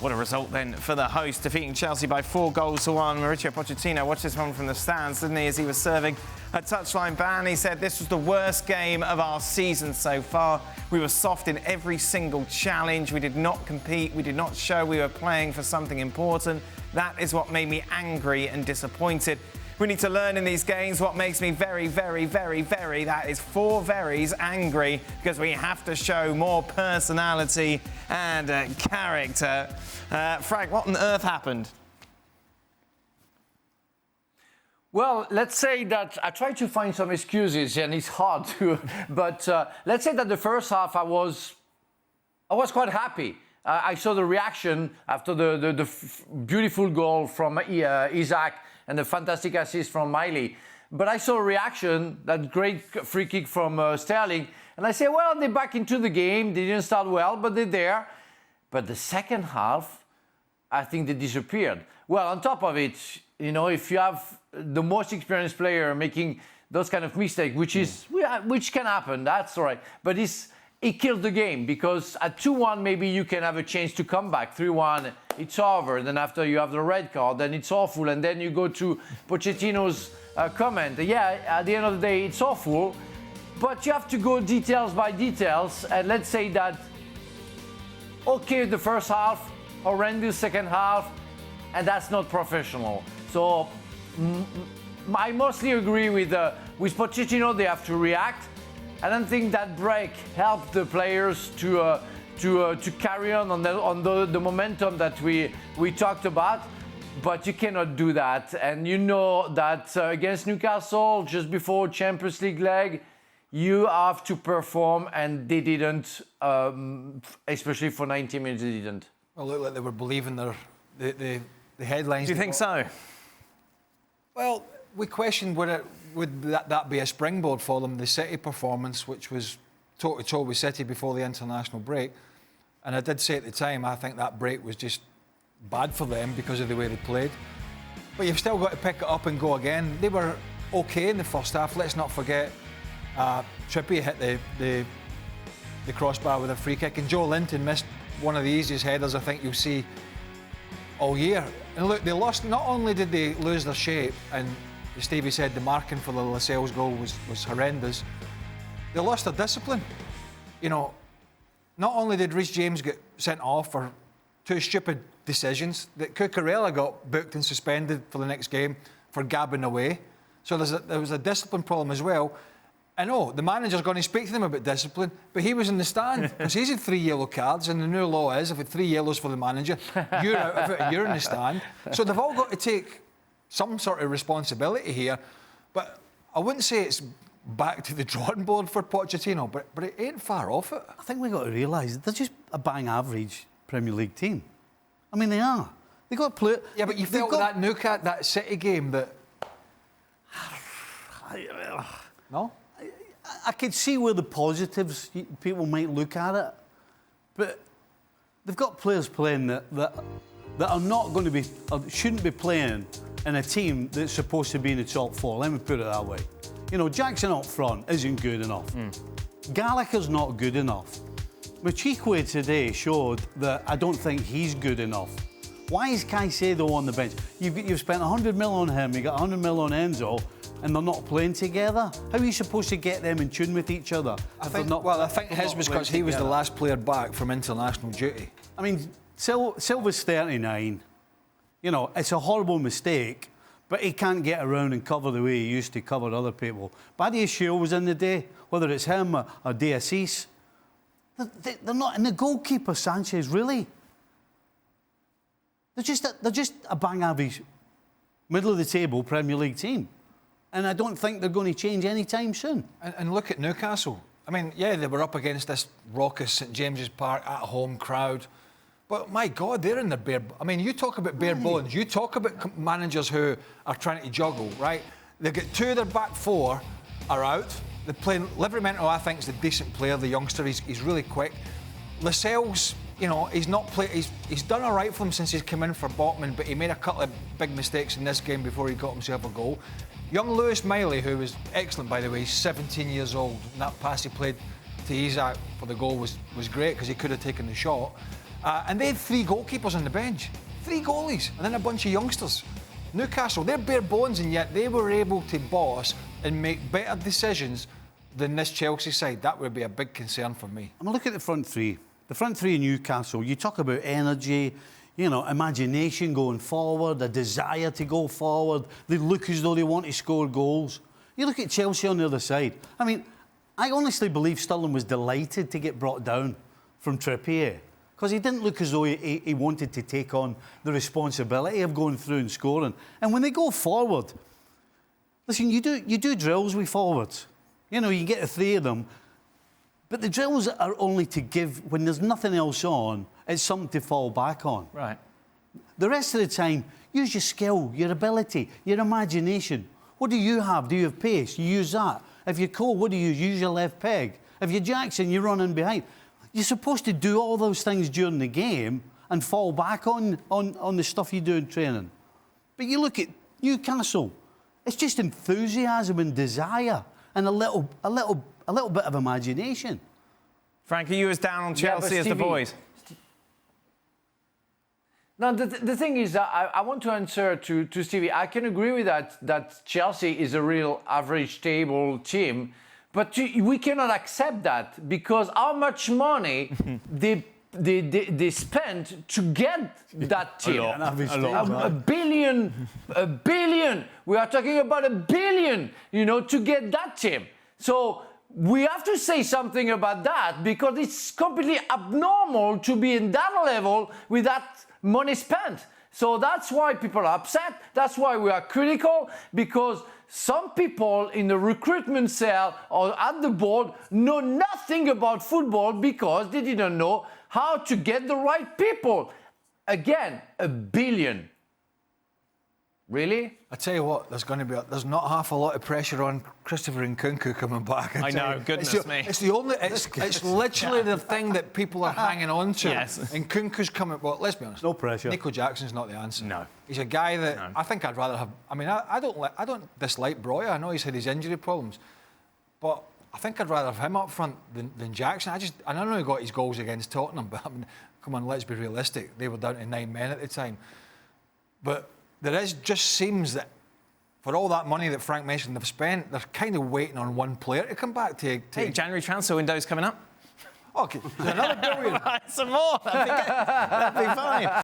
What a result then for the host, defeating Chelsea by 4-1. Mauricio Pochettino watched this one from the stands, didn't he, as he was serving a touchline ban. He said this was the worst game of our season so far. We were soft in every single challenge. We did not compete. We did not show we were playing for something important. That is what made me angry and disappointed. We need to learn in these games what makes me very, that is 4 verys, angry, because we have to show more personality and character. Frank, what on earth happened? Well, let's say that I tried to find some excuses, and it's hard to, but let's say that the first half I was quite happy. I saw the reaction after the beautiful goal from Isaac and the fantastic assist from Miley. But I saw a reaction, that great free kick from Sterling, and I said, well, they're back into the game. They didn't start well, but they're there. But the second half, I think they disappeared. Well, on top of it, you know, if you have the most experienced player making those kind of mistakes, which can happen, that's all right. But it killed the game, because at 2-1, maybe you can have a chance to come back. 3-1, it's over. And then after you have the red card, then it's awful. And then you go to Pochettino's comment. Yeah, at the end of the day, it's awful. But you have to go details by details. And let's say that, okay, the first half, horrendous second half, and that's not professional. So I mostly agree with Pochettino. They have to react. I don't think that break helped the players to carry on the momentum that we talked about, but you cannot do that. And you know that against Newcastle, just before Champions League leg, you have to perform, and they didn't, especially for 90 minutes, they didn't. Well, it looked like they were believing the headlines. Do you think so? Well, we questioned would that be a springboard for them, the City performance, which was toe-to-toe with City before the international break. And I did say at the time, I think that break was just bad for them because of the way they played. But you've still got to pick it up and go again. They were okay in the first half. Let's not forget, Trippier hit the crossbar with a free kick, and Joe Linton missed one of the easiest headers I think you'll see all year. And look, they lost. Not only did they lose their shape, and as Stevie said, the marking for the Lascelles goal was horrendous, they lost their discipline. You know, not only did Reece James get sent off for 2 stupid decisions, that Cucurella got booked and suspended for the next game for gabbing away. So there was a discipline problem as well. I know the manager's going to speak to them about discipline, but he was in the stand because he's had 3 yellow cards, and the new law is if it's 3 yellows for the manager, you're out of it, you're in the stand. So they've all got to take some sort of responsibility here. But I wouldn't say it's back to the drawing board for Pochettino, but it ain't far off it. I think we've got to realise they're just a bang average Premier League team. I mean, they are. They've got to play. Yeah, but you felt that City game that... No? I could see where the positives people might look at it, but they've got players playing that are not going to be, or shouldn't be playing in a team that's supposed to be in the top 4. Let me put it that way. You know, Jackson up front isn't good enough. Gallagher's not good enough. Machikwe today showed that I don't think he's good enough. Why is Caicedo on the bench? You've spent 100 mil on him, you got 100 mil on Enzo, and they're not playing together? How are you supposed to get them in tune with each other? I think his was because he was the last player back from international duty. I mean, Silva's 39. You know, it's a horrible mistake, but he can't get around and cover the way he used to cover other people. Badiashile was in the day, whether it's him or Deasis. They're not in the goalkeeper, Sanchez, really. They're just a bang average, middle of the table Premier League team. And I don't think they're going to change anytime soon. And look at Newcastle. I mean, yeah, they were up against this raucous St James's Park at-home crowd. But, my God, they're in their bare... I mean, you talk about bare bones. You talk about managers who are trying to juggle, right? They've got 2 of their back 4 are out. They're playing... Livramento, I think, is a decent player, the youngster. He's really quick. Lascelles, you know, he's done all right for them since he's come in for Botman, but he made a couple of big mistakes in this game before he got himself a goal. Young Lewis Miley, who was excellent, by the way, he's 17 years old, and that pass he played to Isaac for the goal was great because he could have taken the shot. And they had 3 goalkeepers on the bench. 3 goalies, and then a bunch of youngsters. Newcastle, they're bare bones, and yet they were able to boss and make better decisions than this Chelsea side. That would be a big concern for me. I mean, look at the front three. The front three in Newcastle, you talk about energy, imagination going forward, a desire to go forward. They look as though they want to score goals. You look at Chelsea on the other side. I mean, I honestly believe Sterling was delighted to get brought down from Trippier, because he didn't look as though he wanted to take on the responsibility of going through and scoring. And when they go forward, listen, you do drills with forwards. You get the 3 of them, but the drills are only to give when there's nothing else on. It's something to fall back on. Right. The rest of the time, use your skill, your ability, your imagination. What do you have? Do you have pace? You use that. If you're Cole, what do you use? Use your left peg. If you're Jackson, you run in behind. You're supposed to do all those things during the game and fall back on the stuff you do in training. But you look at Newcastle, it's just enthusiasm and desire and a little bit of imagination. Frank, are you as down on Chelsea as the boys? No, the thing is that I want to answer to Stevie. I can agree with that Chelsea is a real average table team, but we cannot accept that, because how much money they spent to get that team. A billion. We are talking about $1 billion, to get that team. So we have to say something about that, because it's completely abnormal to be in that level with that money spent. So that's why people are upset. That's why we are critical, because some people in the recruitment cell or at the board know nothing about football because they didn't know how to get the right people. Again, $1 billion. Really? I tell you what, there's not half a lot of pressure on Christopher Nkunku coming back. I know, goodness me. It's literally the thing that people are hanging on to. Yes. Nkunku's coming. Well, let's be honest. No pressure. Nicol Jackson's not the answer. No. He's a guy that I think I'd rather have. I mean, I don't dislike Broya. I know he's had his injury problems, but I think I'd rather have him up front than Jackson. I know he got his goals against Tottenham, but I mean, come on, let's be realistic. They were down to 9 men at the time, but. Just seems that for all that money that Frank mentioned they've spent, they're kind of waiting on one player to come back to Hey, January transfer window's coming up. Okay, there's another billion. Some more. That'd be fine.